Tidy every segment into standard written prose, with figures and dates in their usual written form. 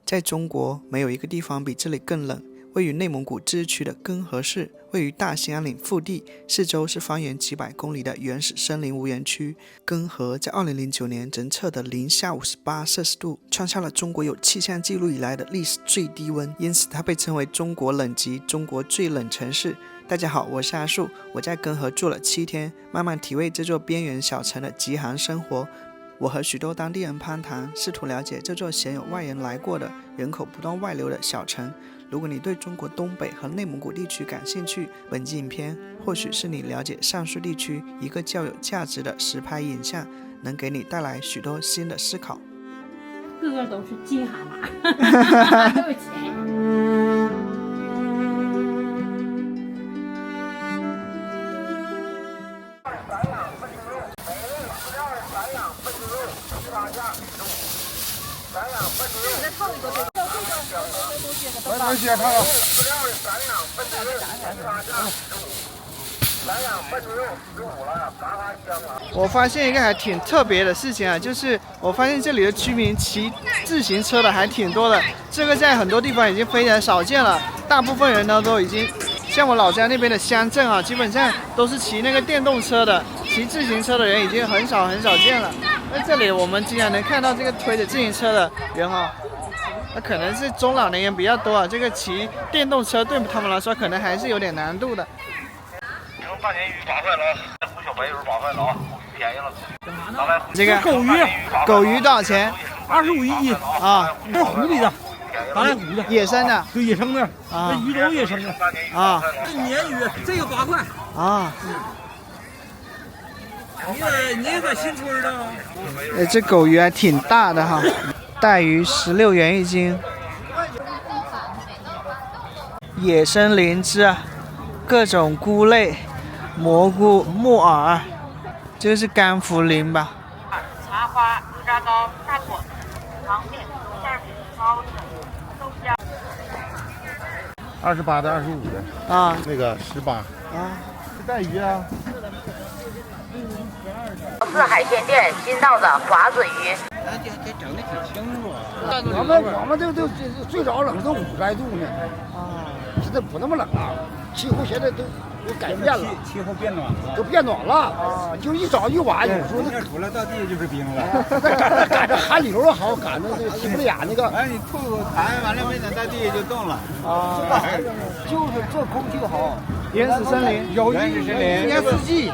在中国，没有一个地方比这里更冷。位于内蒙古自治区的根河市，位于大兴安岭腹地，四周是方圆几百公里的原始森林无人区。根河在2009年侦测的零下58摄氏度，创下了中国有气象记录以来的历史最低温，因此它被称为中国冷极、中国最冷城市。大家好，我是阿树，我在根河住了7天，慢慢体味这座边缘小城的极寒生活。我和许多当地人攀谈，试图了解这座鲜有外人来过的、人口不断外流的小城。如果你对中国东北和内蒙古地区感兴趣，本期影片或许是你了解上述地区一个较有价值的实拍影像，能给你带来许多新的思考。个个都是金蛤蟆，对不起。我发现一个还挺特别的事情啊，就是我发现这里的居民骑自行车的还挺多的，这个在很多地方已经非常少见了。大部分人呢都已经像我老家那边的乡镇啊，基本上都是骑那个电动车的，骑自行车的人已经很少见了。那这里我们经常能看到这个推着自行车的人啊，那可能是中老年人比较多啊，这个骑电动车对他们来说可能还是有点难度的。大鲶鱼8块了，湖小白鱼8块了啊，便宜了。这个狗鱼多少钱？25一斤啊，这是湖里的，大来湖的，野生的，对，野生的啊，这鱼都是野生的啊。这鲶鱼这个8块啊。你也在新村的？这狗鱼还挺大的哈，带鱼16元一斤。野生灵芝啊，各种菇类、蘑菇、木耳，这个是甘茯苓吧？茶花、油炸糕、大果、糖面、馅饼、包子、豆浆。28的、25的啊，那个18啊，这带鱼啊。四海鲜店新到的华子鱼。整的挺清楚啊。我们这最早冷都50来度呢。啊，现在不那么冷了，气候现在都改变了，气候变暖了，都变暖了啊！就一早一晚，有时候那出来到地就是冰了。赶着寒流好，赶着那个提不脸那个。哎，你吐口痰完了没等到地就冻了。啊，就是这空气好。原始森林，有原始森林，一年四季，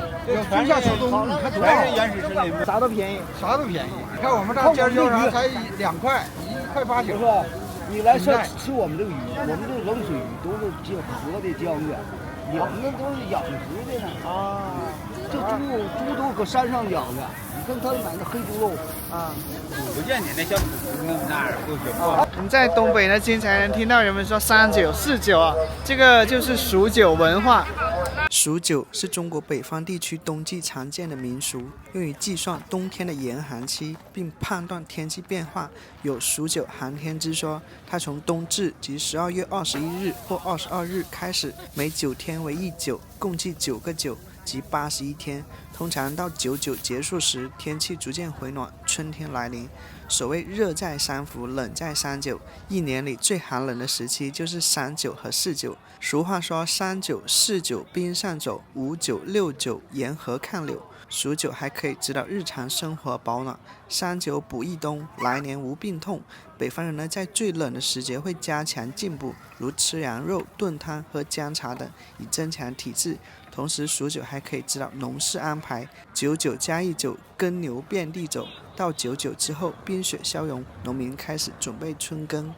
春夏秋冬，你看多好，原始森林，啥都便宜，啥都便宜。你看我们这尖椒啥才2块，1块8九。是吧？你来吃我们这个鱼，我们这冷水鱼都是进河的江的，我们那都是养殖的呢。啊，这猪都搁山上养的，你看他买那黑猪肉啊，不见你那小土那儿都学过。你在东北呢，经常能听到人们说39、49啊，这个就是数九文化。数九是中国北方地区冬季常见的民俗，用于计算冬天的严寒期，并判断天气变化，有数九寒天之说。它从冬至即12月21日或22日开始，每9天为一九，共计9个9，即81天。通常到99结束时，天气逐渐回暖，春天来临。所谓热在三伏，冷在39，一年里最寒冷的时期就是39和49。俗话说39、49冰上走，59、69沿河看柳。数九还可以指导日常生活保暖，39补一冬，来年无病痛。北方人呢，在最冷的时节会加强进补，如吃羊肉、炖汤、喝姜茶等，以增强体质。同时，数九还可以指导农事安排，99加19，耕牛遍地走。到99之后，冰雪消融，农民开始准备春耕。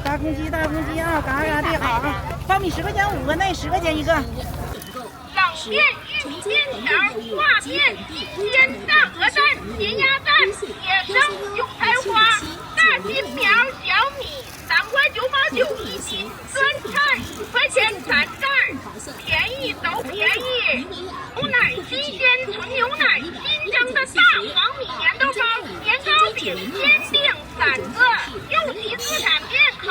大公鸡啊，嘎嘎的好啊！苞米10块钱5个，那10块钱1个。冷面、玉米面条、挂面、鲜大鹅蛋、咸鸭蛋、野生韭菜花、大金苗、小米，3块9毛9一斤，酸菜5块钱3袋，便宜都便宜。牛奶新鲜纯牛奶，新蒸的大黄米粘豆包、年糕饼、煎饼3个，有机自产面烤。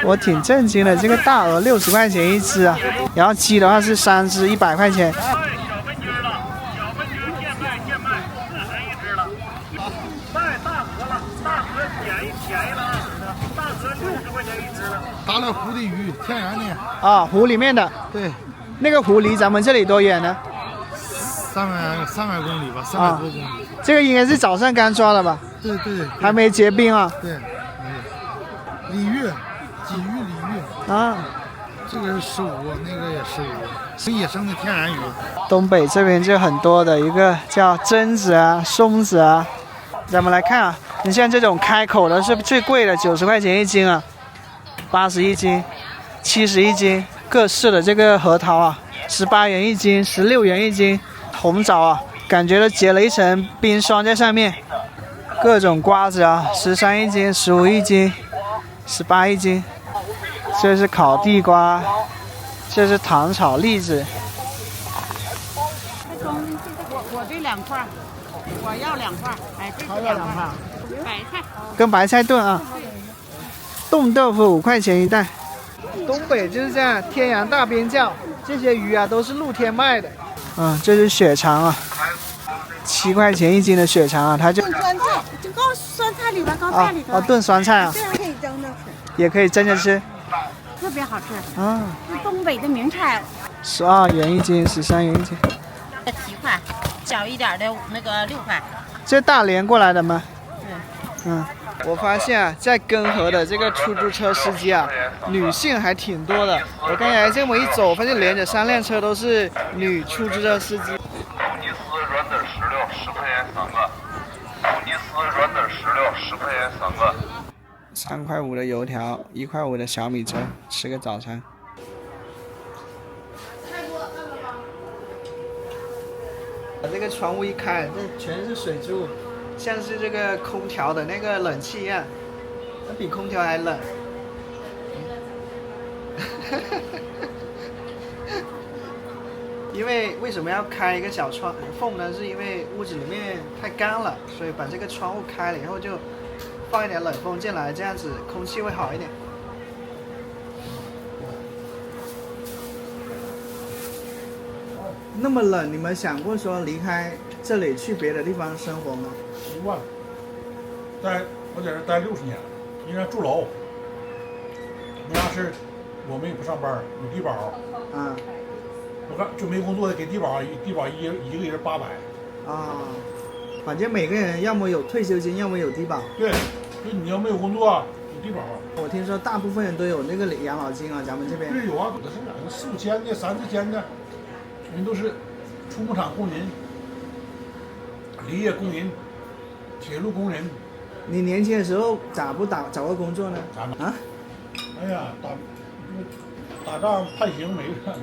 我挺震惊的，这个大鹅60块钱一只啊！然后鸡的话是3只100块钱。小分局了，小分局现卖，4神一只了。卖大鹅了，大鹅便宜了20的，大鹅60块钱一只了。打了湖的鱼，天然的。啊，湖里面的。对，那个湖离咱们这里多远呢？300公里吧，300多公里。这个应该是早上刚抓的吧？对，还没结冰啊。对，没有。鲤鱼，鲫鱼、鲤鱼。啊，这个是15，那个也15，是野生的天然鱼。东北这边就很多的一个叫榛子啊、松子啊。咱们来看啊，你像这种开口的是最贵的，90块钱一斤啊，80一斤，70一斤。各式的这个核桃啊，18元一斤，16元一斤。红枣啊，感觉都结了一层冰霜在上面。各种瓜子啊，13一斤，15一斤，18一斤。这是烤地瓜，这是糖炒栗子。我这2块，我要2块，哎，这是2块。白菜。跟白菜炖啊。冻豆腐5块钱一袋。东北就是这样，天然大边叫，这些鱼啊都是露天卖的。这是血肠啊，7块钱一斤的血肠啊，它就炖酸菜，就高酸菜里边高菜里头。炖酸菜啊，这样可以蒸着吃，也可以蒸着吃，特别好吃。啊，是东北的名菜。12元一斤，13元一斤。 7块，小一点的那个6块。这大连过来的吗？我发现啊，在根河的这个出租车司机啊，女性还挺多的。我刚才这么一走，发现连着3辆车都是女出租车司机。突尼斯软蛋石榴10块钱3个，突尼斯软蛋石榴10块钱3个。3块5的油条，1块5的小米粥，吃个早餐。把这个窗户一开，这全是水珠，像是这个空调的那个冷气一样，它比空调还冷。因为为什么要开一个小窗缝呢？是因为屋子里面太干了，所以把这个窗户开了以后就放一点冷风进来，这样子空气会好一点。那么冷，你们想过说离开这里去别的地方生活吗？习惯了，我在这待60年了，应该住楼。没啥事，我们也不上班，有低保。啊。我看就没工作的给低保，低保一个月800。啊。反正每个人要么有退休金，要么有低保。对，就你要没有工作，有低保。我听说大部分人都有那个养老金啊，咱们这边。对，有啊，有的是2、4、5千的、3、4千的，人都是畜牧场工人、林业工人、铁路工人。你年轻的时候咋不找个工作呢？啊？哎呀，打仗判刑没了，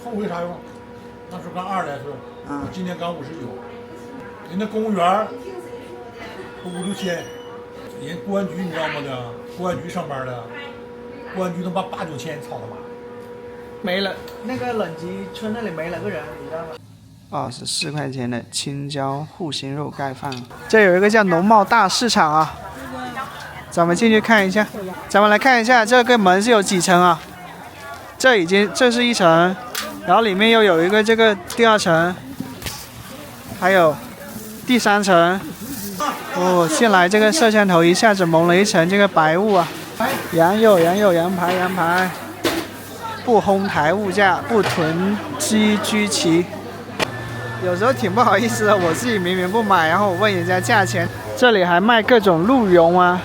后悔啥用？那时候刚20来岁，今年刚59。人家公务员都5、6千，人公安局你知道吗的？公安局上班的，公安局能把8、9千操他妈！没了，那个冷集村那里没了个人，你知道吗？24块钱的青椒护心肉盖饭，这有一个叫农贸大市场啊，咱们进去看一下。咱们来看一下这个门是有几层啊？这是1层，然后里面又有一个这个第2层，还有第3层。哦，进来这个摄像头一下子蒙了一层这个白雾啊！羊肉、羊排。不哄抬物价，不囤积居奇。有时候挺不好意思的，我自己明明不买，然后我问人家价钱。这里还卖各种鹿茸啊，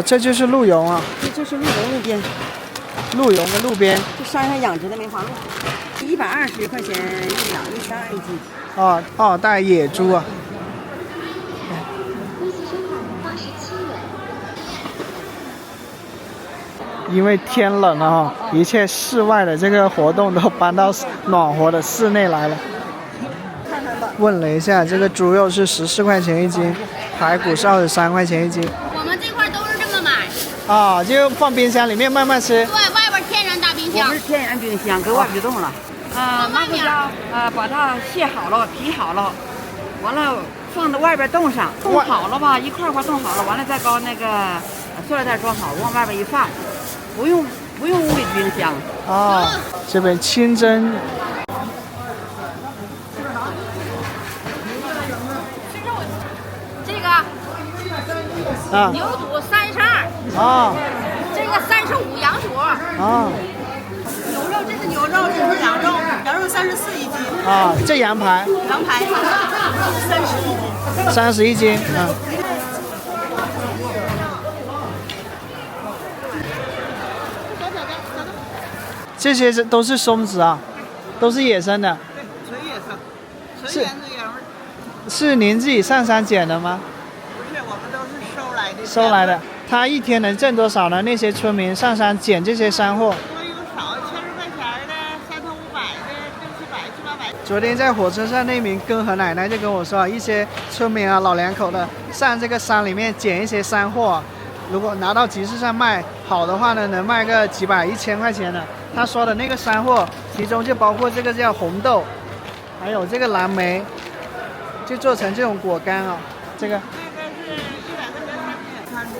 这就是鹿茸啊。这就是鹿茸路边。鹿茸的路边。这山上养殖的梅花鹿，120块钱1两，132一斤。带野猪啊。因为天冷了一切室外的这个活动都搬到暖和的室内来了。问了一下，这个猪肉是14块钱一斤，排骨是23块钱一斤。我们这块都是这么买。就放冰箱里面慢慢吃。对，外边天然大冰箱。我们是天然冰箱，搁外边就冻了。麻花椒，把它卸好了，皮好了，完了放到外边冻上，冻好了吧，一块块冻好了，完了再搞那个塑料袋装好，往外边一放。不用不用物理冰箱。啊，这边清蒸。这个啊，牛肚32，啊，这个35羊肚，啊，牛肉这是牛肉，这是羊肉，羊肉34一斤。啊，这羊排羊排30一斤，啊。这些都是松子啊，都是野生的。对，纯野生，纯是原汁原味。是您自己上山捡的吗？不是，我们都是收来的。收来的。他一天能挣多少呢？那些村民上山捡这些山货。多有少，1000多块钱的，3500的，6700、700、800。昨天在火车上，那名根河奶奶就跟我说，一些村民啊、老两口的上这个山里面捡一些山货，如果拿到集市上卖好的话呢，能卖个几百、1000块钱的。他说的那个山货，其中就包括这个叫红豆，还有这个蓝莓，就做成这种果干啊。这个。这个是100块钱3斤。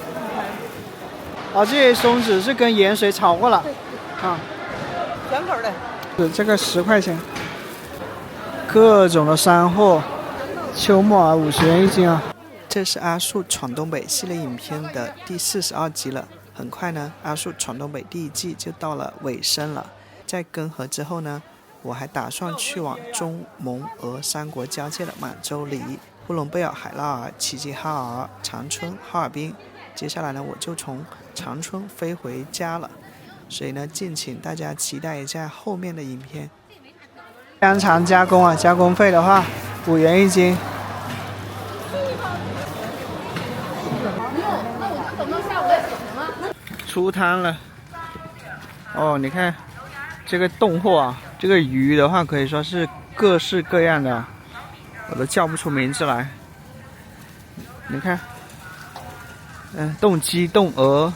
哦，这些松子是跟盐水炒过了，啊，全口的。是这个10块钱。各种的山货，秋末啊，50元一斤啊。这是阿树闯东北系列影片的第42集了。很快呢，阿树闯东北第1季就到了尾声了。在根河之后呢，我还打算去往中蒙俄三国交界的满洲里、呼伦贝尔、海拉尔、齐齐哈尔、长春、哈尔滨。接下来呢，我就从长春飞回家了。所以呢，敬请大家期待一下后面的影片。香肠加工啊，加工费的话5元一斤。出摊了。哦，你看这个冻货啊，这个鱼的话可以说是各式各样的，我都叫不出名字来。你看，冻鸡、冻鹅。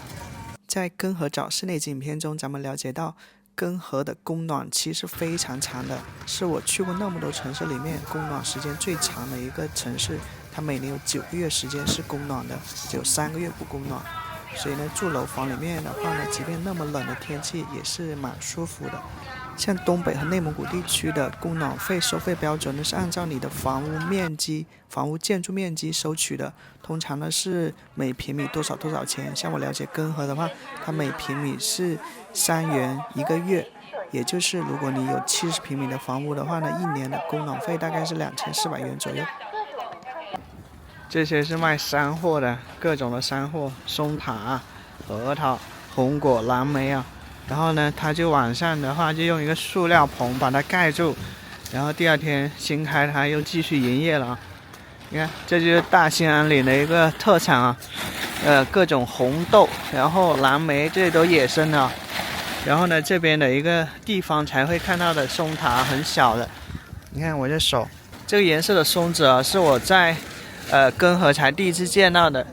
在根河早市那集影片中，咱们了解到根河的供暖期是非常长的，是我去过那么多城市里面供暖时间最长的一个城市。它每年有9个月时间是供暖的，只有3个月不供暖。所以呢，住楼房里面的话呢，即便那么冷的天气也是蛮舒服的。像东北和内蒙古地区的供暖费收费标准呢，是按照你的房屋面积、房屋建筑面积收取的，通常呢是每平米多少多少钱。像我了解根河的话，它每平米是3元1个月，也就是如果你有70平米的房屋的话呢，1年的供暖费大概是2400元左右。这些是卖山货的，各种的山货，松塔、核桃、红果、蓝莓啊。然后呢，他就晚上的话就用一个塑料棚把它盖住，然后第2天新开它又继续营业了。你看，这就是大兴安岭的一个特产啊，各种红豆，然后蓝莓，这些都野生的。然后呢，这边的一个地方才会看到的松塔，很小的。你看我这手，这个颜色的松子啊，是我在根河才第1次见到的。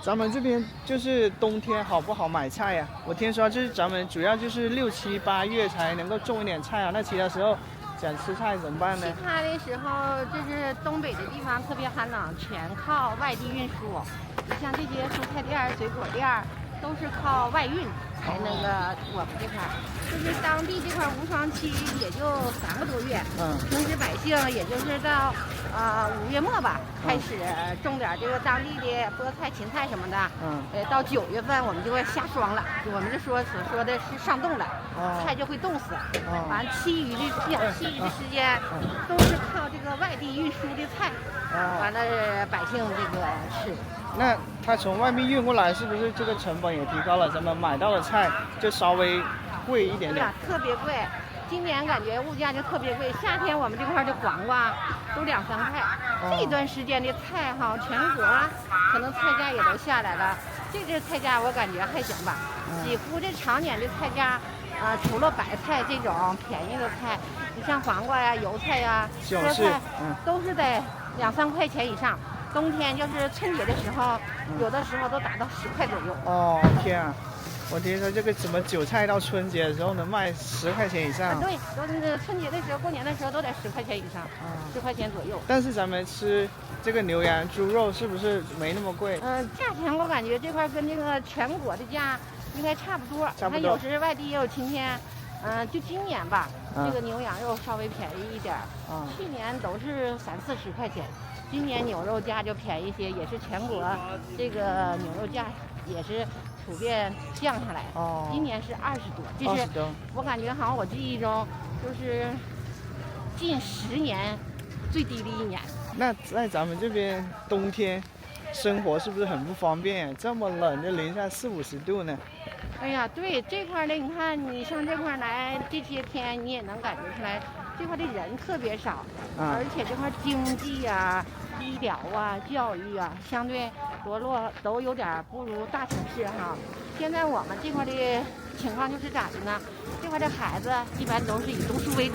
咱们这边就是冬天好不好买菜呀？我听说就是咱们主要就是6、7、8月才能够种一点菜啊，那其他时候想吃菜怎么办呢？其他的时候，就是东北的地方特别寒冷，全靠外地运输。你像这些蔬菜店、水果店，都是靠外运才那个我们这块儿，就是当地这块无霜期也就3个多月，平时百姓也就是到5月末吧开始种点这个当地的菠菜、芹菜什么的，到9月份我们就会下霜了，我们这所说的是上冻了，菜就会冻死，完其余的时间都是靠这个外地运输的菜，完了百姓这个吃。那他从外面运过来，是不是这个成本也提高了？咱们买到的菜就稍微贵一点点。特别贵，今年感觉物价就特别贵。夏天我们这块的黄瓜都2、3块，这段时间的菜哈，全国可能菜价也都下来了。这菜价我感觉还行吧，几乎这常年的菜价除了白菜这种便宜的菜，你像黄瓜呀、油菜呀、菠菜，都是在2、3块钱以上。冬天就是春节的时候，有的时候都达到10块左右。哦天啊！我听说这个什么韭菜到春节的时候能卖10块钱以上。对，都那个春节的时候、过年的时候都得10块钱以上，10块钱左右。但是咱们吃这个牛羊猪肉是不是没那么贵？价钱我感觉这块跟这个全国的价应该差不多。差不多。它有时外地也有晴天，就今年吧，这个牛羊肉稍微便宜一点。去年都是30-40块钱，今年牛肉价就便宜些，也是全国这个牛肉价也是普遍降下来。今年是20多，这是我感觉好像我记忆中就是近10年最低的一年。那在咱们这边冬天生活是不是很不方便？这么冷，就零下40-50度呢。哎呀，对这块的，你看你上这块来这些天，你也能感觉出来，这块的人特别少，而且这块经济啊、医疗啊、教育啊，相对都有点不如大城市哈。现在我们这块的情况就是咋的呢？这块的孩子一般都是以读书为主，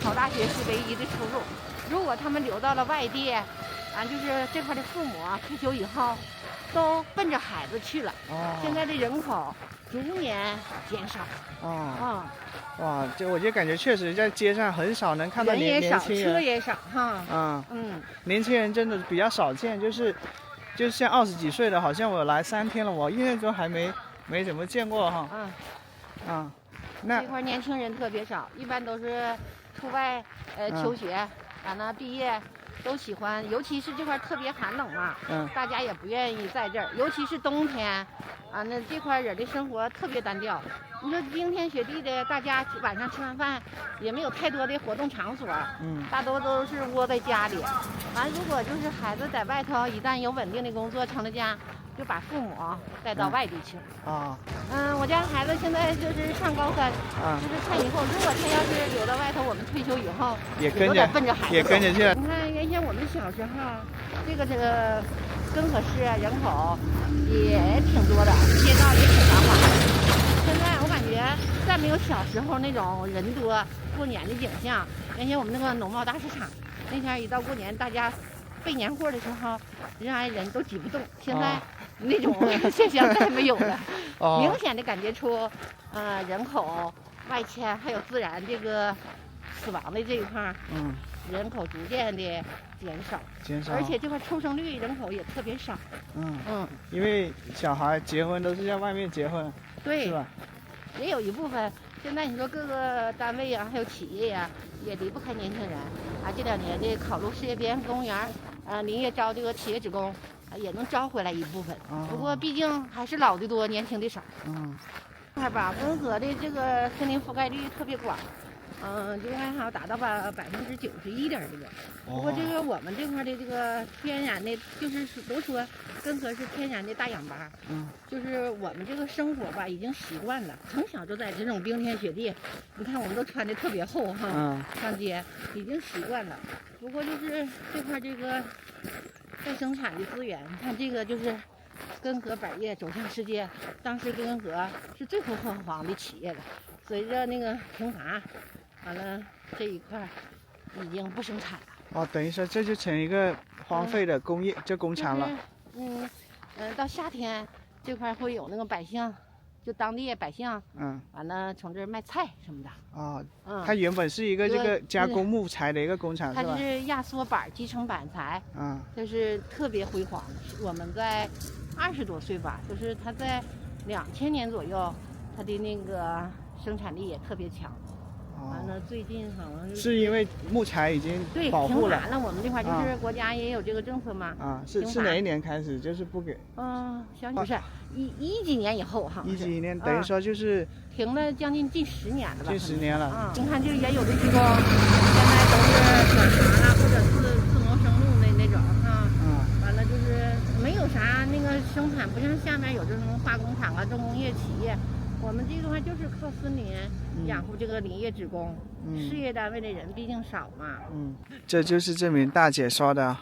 考大学是唯一的出路。如果他们留到了外地，就是这块的父母退休以后，都奔着孩子去了。现在的人口逐年减少。哇，我就感觉确实在街上很少能看到年轻人，车也少哈。年轻人真的比较少见，就是像20几岁的，好像我来3天了，我印象中还没怎么见过哈。那这块年轻人特别少，一般都是出外求学，完了毕业。都喜欢，尤其是这块特别寒冷嘛，大家也不愿意在这儿，尤其是冬天，那这块人的生活特别单调。你说冰天雪地的，大家晚上吃完饭也没有太多的活动场所，大多都是窝在家里。完，如果就是孩子在外头，一旦有稳定的工作成了家，就把父母带到外地去。我家孩子现在就是上高3，就是看以后，如果他要是留到外头，我们退休以后也奔着孩子也跟着去。你看原先我们小时候，这个根河市人口也挺多的，街道也挺繁华的。现在我感觉再没有小时候那种人多过年的景象。原先我们那个农贸大市场，那天一到过年，大家备年货的时候，人都挤不动。现在那种现象再没有了，明显的感觉出，人口外迁还有自然这个死亡的这一块，人口逐渐的减少，而且这块出生率人口也特别少。因为小孩结婚都是在外面结婚，对，是吧？也有一部分。现在你说各个单位啊，还有企业呀，也离不开年轻人。这2年的考入事业编公务员，林业招这个企业职工，也能招回来一部分。不过毕竟还是老的多，年轻的少。这块根河的这个森林覆盖率特别广。应该还要达到91%点多。不过这个我们这块的这个天然的，就是都说根河是天然的大氧吧。就是我们这个生活吧，已经习惯了，从小就在这种冰天雪地，你看我们都穿的特别厚哈，上街已经习惯了。不过就是这块这个再生产的资源，你看这个就是根河百业走向世界，当时根河是最辉煌的企业了。随着那个停伐，完了这一块已经不生产了。等于说这就成一个荒废的工业，工厂了。到夏天这块会有那个百姓，就当地百姓，完了从这儿卖菜什么的。它原本是一个这个加工木材的一个工厂，它是压缩板、集成板材，就是特别辉煌。我们在20多岁吧，就是它在2000年左右，它的那个生产力也特别强。完了，最近好像是因为木材已经保护了。停伐了，我们这块就是国家也有这个政策嘛。是哪一年开始就是不给？不是一几年以后哈。11几年，等于说就是停了将近10年了吧？近10年了。你看这个原有的职工，现在都是转行了，或者自谋生路的那种哈。完了就是没有啥那个生产，不像下面有这种化工厂啊、重工业企业。我们这个话就是靠森林养活这个林业职工，事业单位的人毕竟少嘛。这就是这名大姐说的，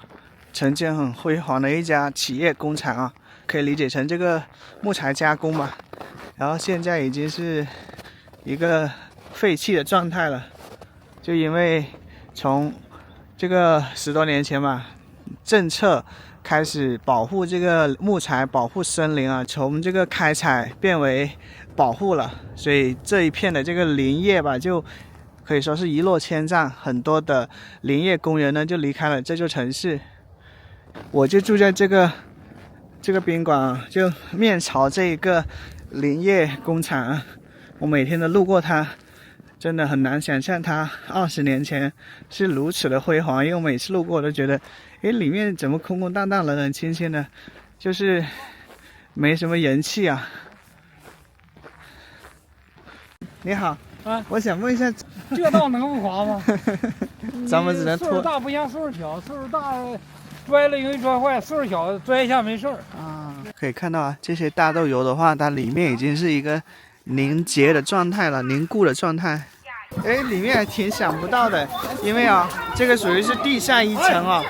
曾经很辉煌的一家企业工厂啊，可以理解成这个木材加工吧。然后现在已经是一个废弃的状态了，就因为从这个10多年前嘛，政策开始保护这个木材，保护森林啊，从这个开采变为保护了，所以这一片的这个林业吧，就可以说是一落千丈，很多的林业工人呢就离开了这座城市。我就住在这个宾馆啊，就面朝这一个林业工厂啊，我每天都路过它，真的很难想象它20年前是如此的辉煌。因为我每次路过我都觉得，诶，里面怎么空空荡荡、冷冷清清的，就是没什么人气啊。你好，我想问一下，这道能不滑吗？咱们只能拖。岁数大不像岁数小，岁数大摔了容易摔坏，岁数小摔一下没事儿啊。可以看到啊，这些大豆油的话，它里面已经是一个凝结的状态了，凝固的状态。哎，里面还挺想不到的，因为啊，这个属于是地下一层啊，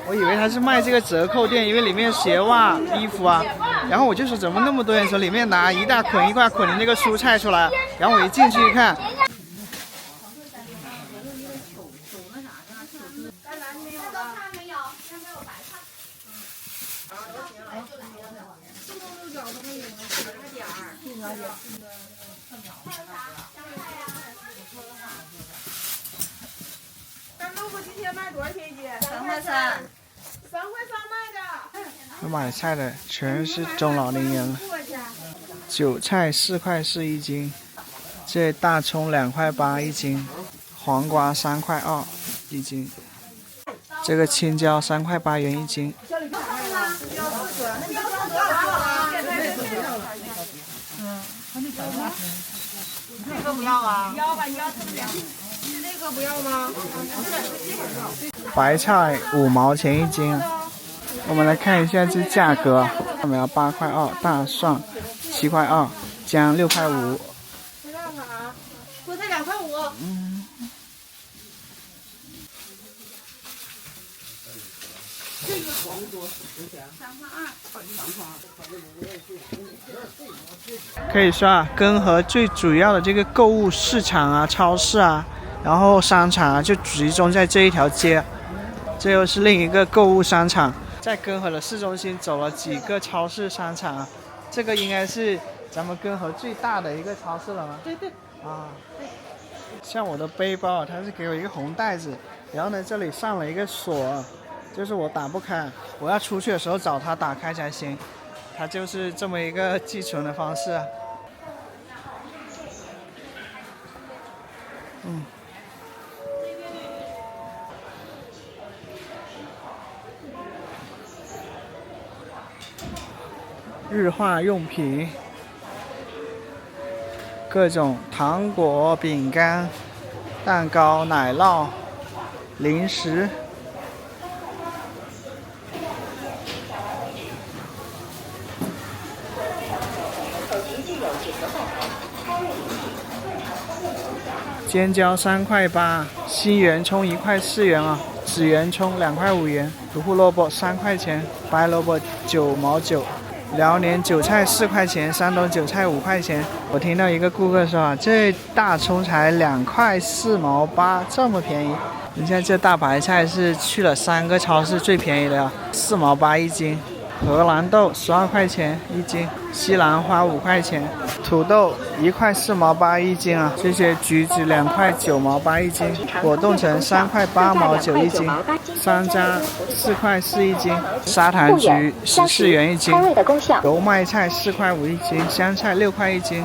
我以为它是卖这个折扣店，因为里面鞋袜、衣服啊。然后我就说怎么那么多人，说里面拿一大捆的那个蔬菜出来，然后我一进去一看。咱豆腐今天卖多少钱一斤？3块3，3块3卖的。买菜的全是中老年人了。韭菜4块4一斤，这大葱2块8一斤，黄瓜3块2一斤，这个青椒3块8元一斤。这个不要啊？要吧，你要这么两。这个不要吗？白菜5毛钱一斤。我们来看一下这价格，我们要8块2，大蒜7块2，姜6块5。多少啊？菠菜2块5。这个黄多3块2。可以说啊，根河最主要的这个购物市场啊、超市啊，然后商场啊，就集中在这一条街。这又是另一个购物商场。在根河的市中心走了几个超市商场啊，这个应该是咱们根河最大的一个超市了吗？对对。啊，像我的背包，它是给我一个红袋子，然后呢这里上了一个锁，就是我打不开，我要出去的时候找它打开才行。它就是这么一个寄存的方式啊。日化用品，各种糖果、饼干、蛋糕、奶酪、零食。尖椒3块8，西圆葱1块4元啊，紫圆葱2块5元，胡萝卜3块钱，白萝卜9毛9。辽宁韭菜4块钱，山东韭菜5块钱。我听到一个顾客说啊，这大葱才2块4毛8，这么便宜。你像这大白菜是去了3个超市最便宜的啊，4毛8一斤。荷兰豆12块钱一斤，西兰花5块钱，土豆1块4毛8一斤啊。这些橘子2块9毛8一斤，果冻橙3块8毛9一斤，山楂4块4一斤，砂糖橘14元一斤，油麦菜4块5一斤，香菜6块一斤，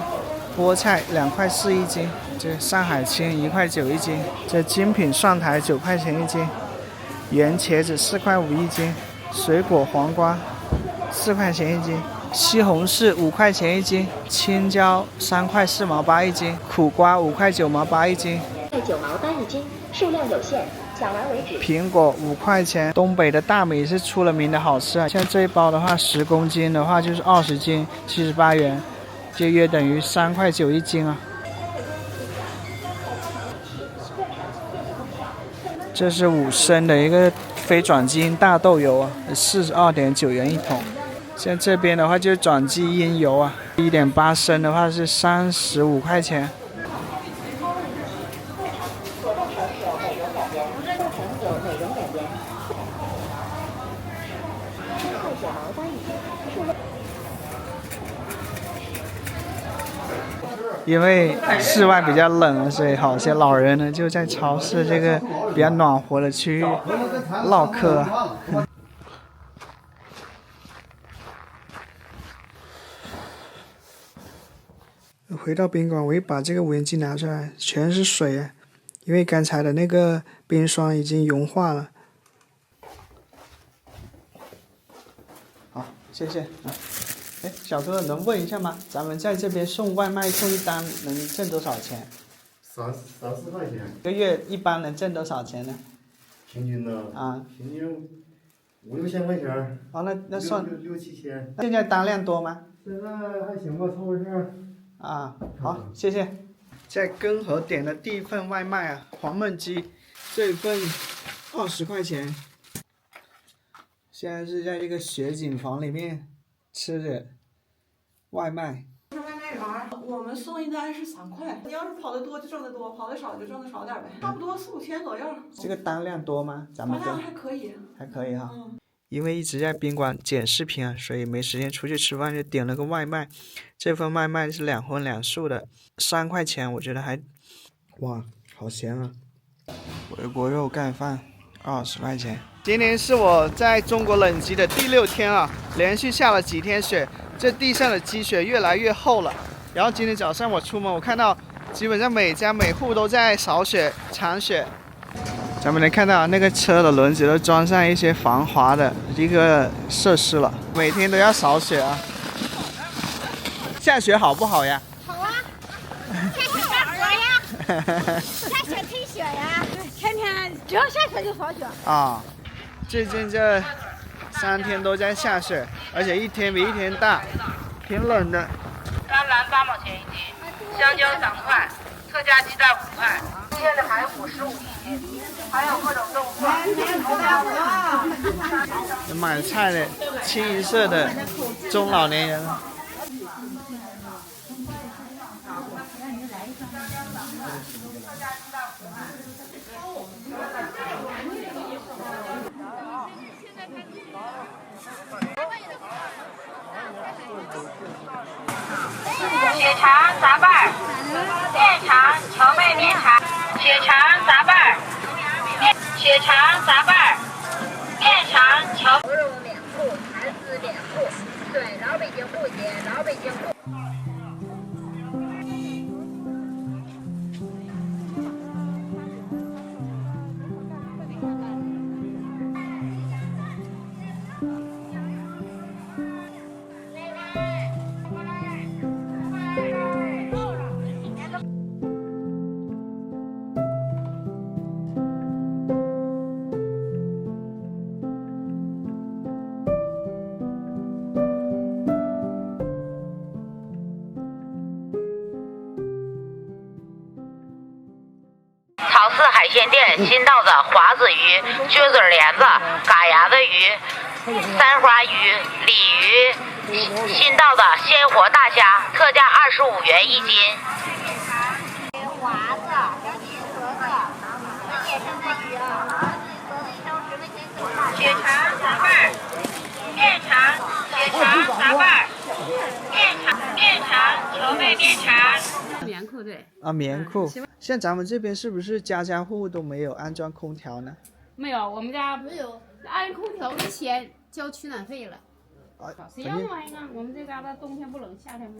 菠菜2块4一斤，这上海青1块9一斤，这精品蒜苔9块钱一斤，圆茄子4块5一斤，水果黄瓜4块钱一斤，西红柿5块钱一斤，青椒3块4毛8一斤，苦瓜5块9毛8一斤，9毛8一斤，数量有限，抢完为止。苹果5块钱，东北的大米是出了名的好吃啊，像这一包的话10公斤的话就是20斤78元，就约等于3块9一斤啊。这是5升的一个非转基因大豆油啊，42.9元一桶。像这边的话就是转基因油啊，1.8升的话是35块钱。因为室外比较冷，所以好些老人呢就在超市这个比较暖和的区域唠嗑。回到宾馆，我一把这个无烟机拿出来，全是水啊，因为刚才的那个冰霜已经融化了。好，谢谢。哎，小哥能问一下吗？咱们在这边送外卖送一单能挣多少钱？3、4块钱。一个月一般能挣多少钱呢？平均呢？啊，平均5、6千块钱。哦，那算6、7千。现在单量多吗？现在还行吧，凑合事儿。啊，好，谢谢。在根河点的第一份外卖啊，黄焖鸡，这一份20块钱。现在是在这个雪景房里面吃的外卖。外卖员，我们送一单是3块，你要是跑得多就挣得多，跑得少就挣得少点呗，差不多4、5千左右。这个单量多吗？咱们单量还可以，还可以哈。因为一直在宾馆剪视频啊，所以没时间出去吃饭，就点了个外卖。这份外卖是2荤2素的，3块钱，我觉得还，哇，好咸啊！回锅肉盖饭20块钱。今天是我在中国冷极的第6天啊，连续下了几天雪，这地上的积雪越来越厚了。然后今天早上我出门，我看到基本上每家每户都在扫雪、铲雪。咱们能看到那个车的轮子都装上一些防滑的一个设施了，每天都要扫雪啊。下雪好不好呀？好啊，下雪干活呀，下雪推雪呀，天天只要下雪就扫雪。啊，最近这3天都在下雪，而且一天比一天大，挺冷的。甘蓝8毛钱一斤，香蕉3块，特价鸡蛋5块，现在还55一斤，还有各种动物。买菜的清一色的中老年人。血肠杂拌，面肠荞麦面肠，血肠杂拌，血肠杂拌，面肠荞。牛肉免付，孩子免付，对，老北京户籍，老北京户。潮四海鲜店新到的华子鱼、撅嘴莲子、嘎牙子鱼、三花鱼、鲤鱼，新到的鲜活大虾，特价25元一斤。华子，小金盒子，这也是那鱼啊，血肠杂拌，面肠，血肠杂拌，面肠荞麦面肠。棉裤对。啊，棉裤。像咱们这边是不是家家户户都没有安装空调呢？没有，我们家没有安空调的钱交取暖费了。谁要买呢？我们这嘎达冬天不冷，夏天不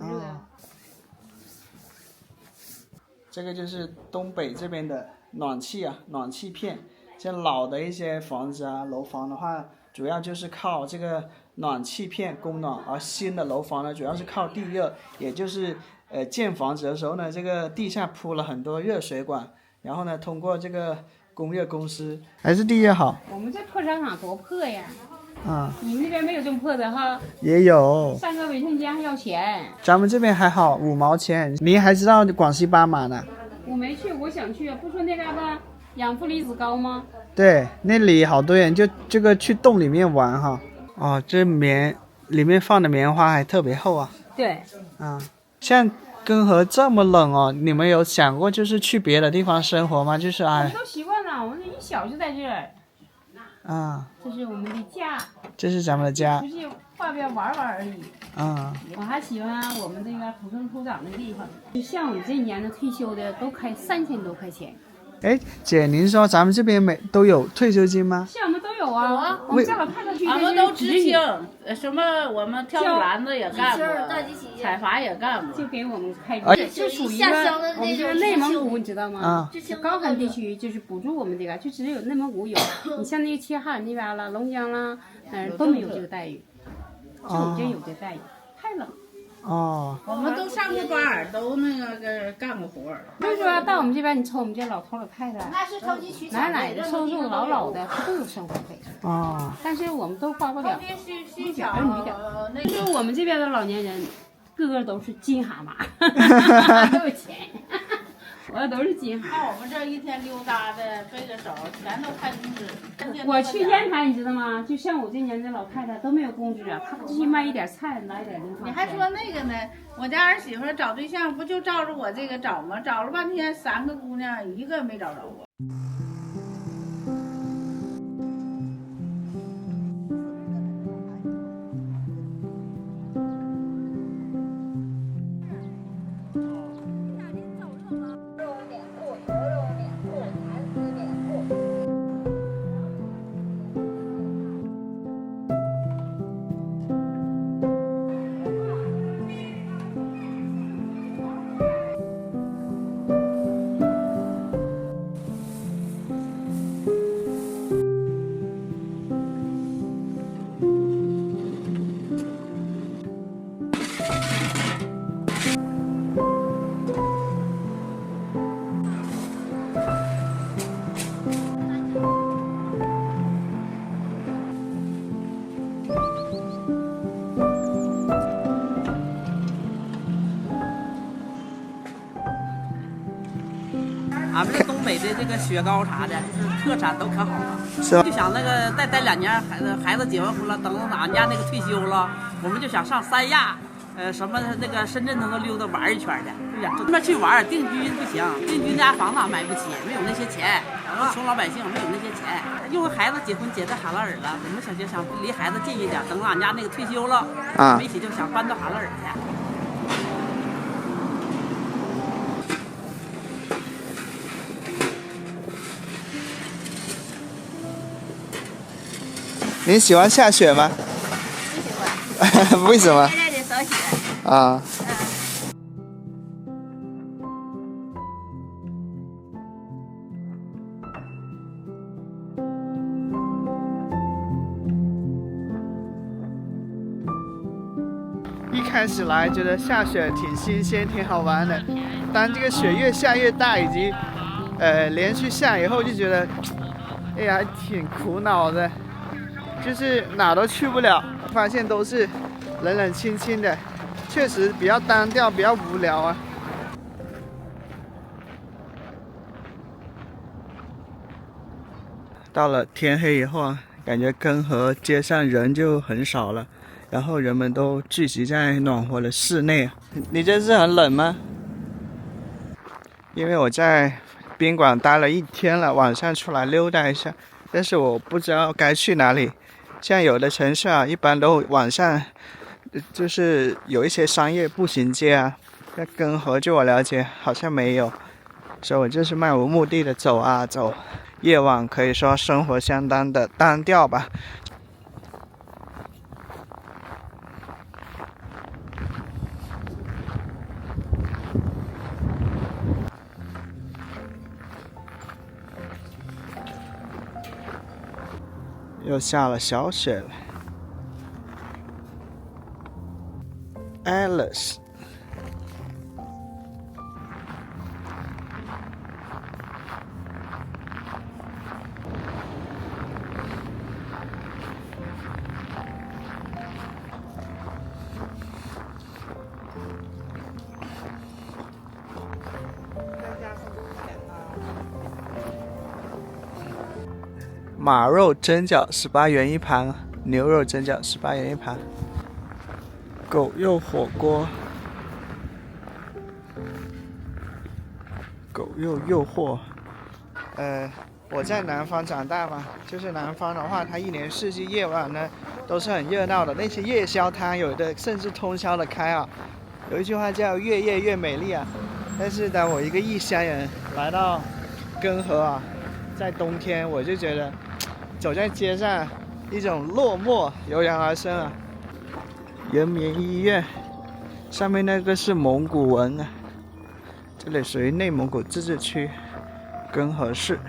热。这个就是东北这边的暖气啊，暖气片。像老的一些房子啊，楼房的话，主要就是靠这个暖气片供暖，而新的楼房呢，主要是靠地热，也就是建房子的时候呢，这个地下铺了很多热水管，然后呢，通过这个供热公司，还是地热好。我们这破商场多破呀！啊，你们那边没有这么破的哈？也有。上个卫生间还要钱。咱们这边还好，5毛钱。您还知道广西巴马呢？我没去，我想去。不说那嘎达养负离子高吗？对，那里好多人就这个去洞里面玩哈。哦，这棉里面放的棉花还特别厚啊。对。啊，像根河这么冷哦，你们有想过就是去别的地方生活吗？就是我们都习惯了，我们一小就在这儿。啊。这是我们的家。这是咱们的家。出去外边玩玩而已。啊，我还喜欢我们这个土生土长的地方，就像我们这年的退休的都开3000多块钱。哎，姐，您说咱们这边都有退休金吗？像我们都有啊，我们家老太太去，俺们都知青，什么我们跳竹篮子也干过，采伐也干过，就给我们开支，就属于我们就是内蒙古，你知道吗？啊，高寒地区就是补助我们这个，就只有内蒙古有，你像那个齐齐哈尔那边了，龙江啦，都没有这个待遇，就我们这有这待遇，太冷。哦，我们都上过班，都那个干过活。所以说到我们这边，你瞅我们这老头老太太，那是投机取巧，奶的、收入老的，他都有生活费。哦，但是我们都花不了，一点儿一点儿。就我们这边的老年人，个个都是金蛤蟆，都有钱。我都是金蛤蟆。看我们这一天溜达的，背着手，全都看工资。我去烟台，你知道吗？就像我这年的老太太都没有工资啊，她就去卖一点菜，拿一点零花钱。你还说那个呢？我家儿媳妇找对象不就照着我这个找吗？找了半天，3个姑娘一个没找着我。俺们这东北的这个雪糕啥的，就是特产都可好了。是吧？就想那个再待2年，孩子结完婚了，等俺家那个退休了，我们就想上三亚，什么那个深圳都溜达玩一圈的，是不是？这边去玩定居不行，定居家房子买不起，没有那些钱。我们穷老百姓没有那些钱，因为孩子结婚结在哈拉尔了，我们想离孩子近一点，等俺家那个退休了，我们一起就想搬到哈拉尔去。您喜欢下雪吗？不喜欢。为什么？现在得扫雪。啊。一开始来觉得下雪挺新鲜、挺好玩的，当这个雪越下越大，以及连续下以后，就觉得，哎呀，挺苦恼的。就是哪都去不了，发现都是冷冷清清的，确实比较单调，比较无聊啊。到了天黑以后啊，感觉根河街上人就很少了，然后人们都聚集在暖和的室内。你这是很冷吗？因为我在宾馆待了1天了，晚上出来溜达一下，但是我不知道该去哪里。像有的城市啊，一般都晚上就是有一些商业步行街啊，在根河据我了解好像没有，所以我就是漫无目的的走啊走。夜晚可以说生活相当的单调吧。又下了小雪了。Alice， 马肉蒸饺18元一盘，牛肉蒸饺18元一盘，狗肉火锅，狗肉诱惑。我在南方长大嘛，就是南方的话，它一年四季夜晚呢都是很热闹的。那些夜宵摊有的甚至通宵的开啊。有一句话叫越夜越美丽啊。但是当我一个异乡人来到根河啊，在冬天我就觉得走在街上一种落寞油然而生啊。人民医院上面那个是蒙古文啊，这里属于内蒙古自治区根河市。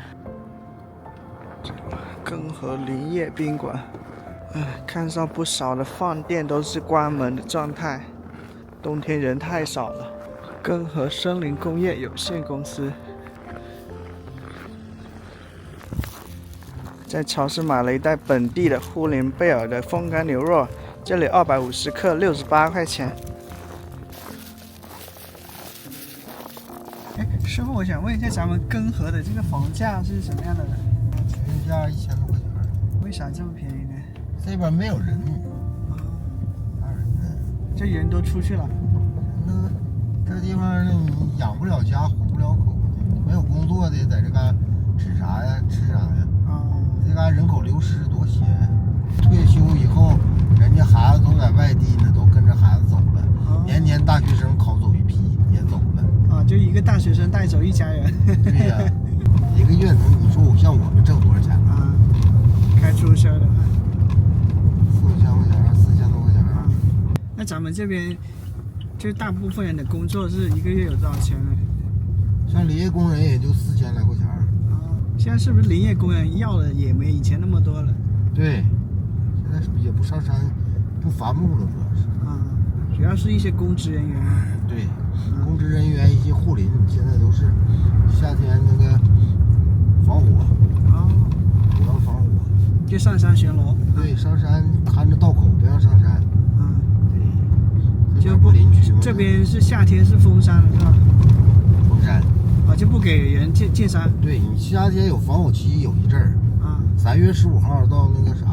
根河林业宾馆，看上不少的饭店都是关门的状态，冬天人太少了。根河森林工业有限公司，在超市买了一袋本地的呼伦贝尔的风干牛肉，这里250克68块钱。师傅，我想问一下，咱们根河的这个房价是什么样的呢？平均价1000多块钱。为啥这么便宜呢？这边没有人，哪有人呢？这人都出去了。这地方你养不了家，糊不了口，没有工作的在这干指啥呀？吃啥呀？这干人口流失多些。退休以后，人家孩子都在外地呢，都跟着孩子走了。年年大学生考走一批也走了。就一个大学生带走一家人。对呀，一个月你说像我们挣多少钱啊？开出销的话，4000块钱，4000多块钱。那咱们这边就大部分人的工作是一个月有多少钱呢？像林业工人也就4000来块钱。现在是不是林业工人要的也没以前那么多了？对，现在也不上山，不伐木了，主要是。主要是一些公职人员。对，公职人员一些护林，现在都是夏天那个防火。主要防火。就上山巡逻。对，上山看着道口，不让上山。对。就不这边是夏天是封山是吧？封山。就不给人进山。对，你夏天有防火期有一阵儿。3月15号到那个啥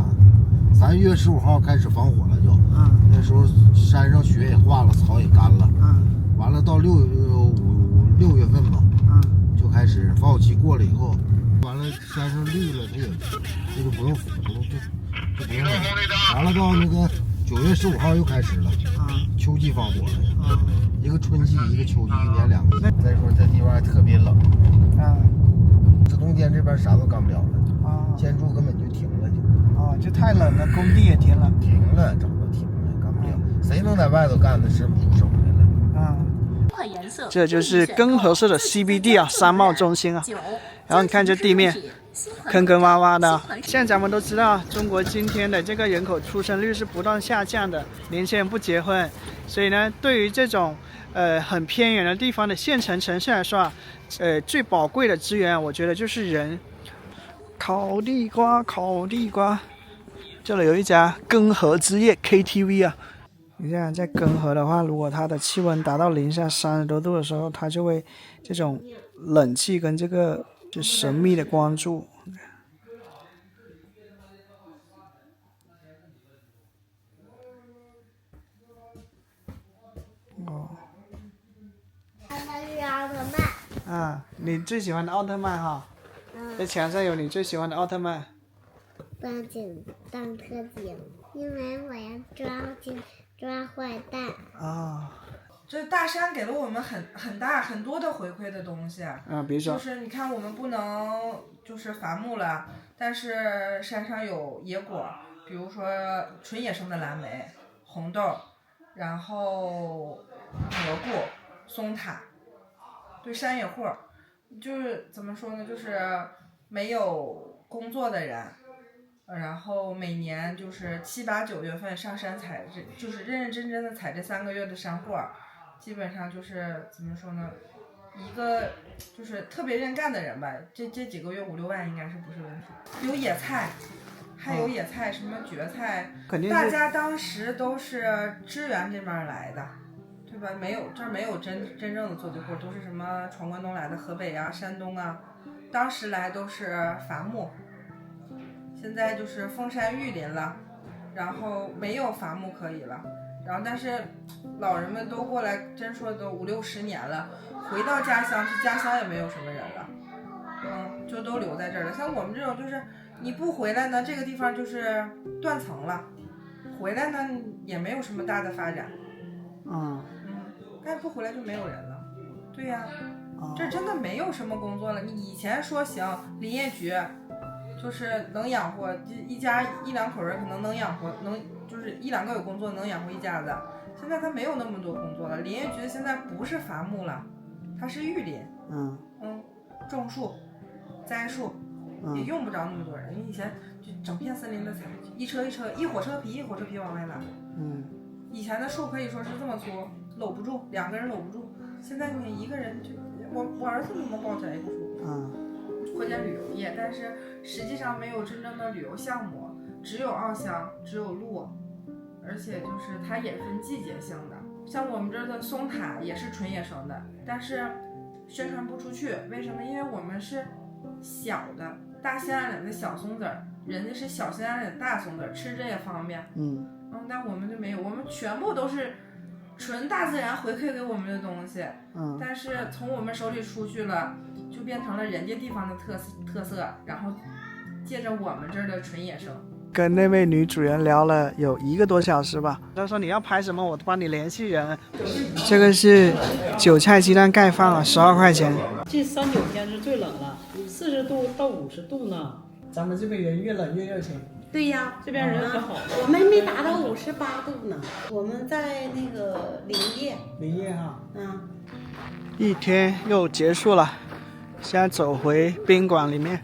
，3月15号开始防火了就。那时候山上雪也化了，草也干了。完了到6月份吧。就开始防火期过了以后，完了山上绿了，它就不用就不用了。完了到那个9月15号又开始了。秋季防火了。一个春季，一个秋季，一年2个季。再说这地方还特别冷。这冬天这边啥都干不了了。建筑根本就停了就太冷了，工地也停了。停了，早都停了，干不了。谁能在外头干的是不出手来了？这就是根河市的 CBD 啊，商贸中心啊。然后你看这地面，坑坑洼洼的。现在咱们都知道，中国今天的这个人口出生率是不断下降的，年轻人不结婚，所以呢，对于这种很偏远的地方的县城城市来说啊，最宝贵的资源，我觉得就是人。烤地瓜，烤地瓜。这里有一家根河之夜 KTV 啊。你看，在根河的话，如果它的气温达到零下30多度的时候，它就会这种冷气跟这个就神秘的光柱。那是奥特曼。你最喜欢的奥特曼哈？在墙上有你最喜欢的奥特曼。当特警，因为我要抓坏蛋。这大山给了我们很多的回馈的东西。比如说。就是你看，我们不能就是伐木了，但是山上有野果，比如说纯野生的蓝莓、红豆，然后蘑菇、松塔，对山野货，就是怎么说呢，就是没有工作的人。然后每年就是7、8、9月份上山采，就是认认真真的采这3个月的山货，基本上就是怎么说呢，一个就是特别认干的人吧，这几个月5、6万应该是不是问题。有野菜，还有野菜，什么蕨菜，大家当时都是支援这边来的，对吧？这儿没有真正的做这活，都是什么闯关东来的，河北啊、山东啊，当时来都是伐木。现在就是封山育林了，然后没有伐木可以了，然后但是老人们都过来，真说都5、60年了，回到家乡，这家乡也没有什么人了，就都留在这儿了。像我们这种就是你不回来呢，这个地方就是断层了，回来呢也没有什么大的发展。再不回来就没有人了。对呀，这真的没有什么工作了。你以前说行，林业局就是能养活一家1、2口人，可能能养活，就是1、2个有工作能养活一家子。现在他没有那么多工作了。林业局现在不是伐木了，它是育林。种树、栽树，也用不着那么多人。因为以前就整片森林的采，一火车皮往外拉。以前的树可以说是这么粗，搂不住，2个人搂不住。现在你1个人就，我儿子都能抱起来一棵树。扩展旅游业，但是实际上没有真正的旅游项目，只有奥香，只有鹿，而且就是它也分季节性的。像我们这儿的松塔也是纯野生的，但是宣传不出去。为什么？因为我们是小的大兴安岭的小松子儿，人家是小兴安岭的大松子儿，吃着也方便。但我们就没有，我们全部都是纯大自然回馈给我们的东西。但是从我们手里出去了，就变成了人家地方的特色，然后借着我们这儿的纯野生。跟那位女主人聊了有1个多小时吧，她说你要拍什么我帮你联系人。这个是韭菜鸡蛋盖饭啊，12块钱。这3、9天是最冷了，40度到50度呢。咱们这边人越冷越热情。对呀，这边人可好了。我们没达到58度呢，我们在那个林业哈。一天又结束了，现在走回宾馆里面。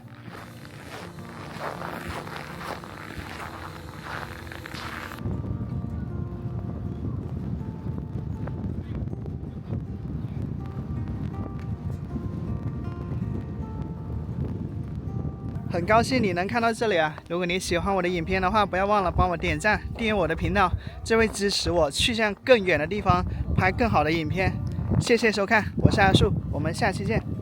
很高兴你能看到这里啊！如果你喜欢我的影片的话，不要忘了帮我点赞、订阅我的频道，这会支持我去向更远的地方拍更好的影片。谢谢收看，我是阿树，我们下期见。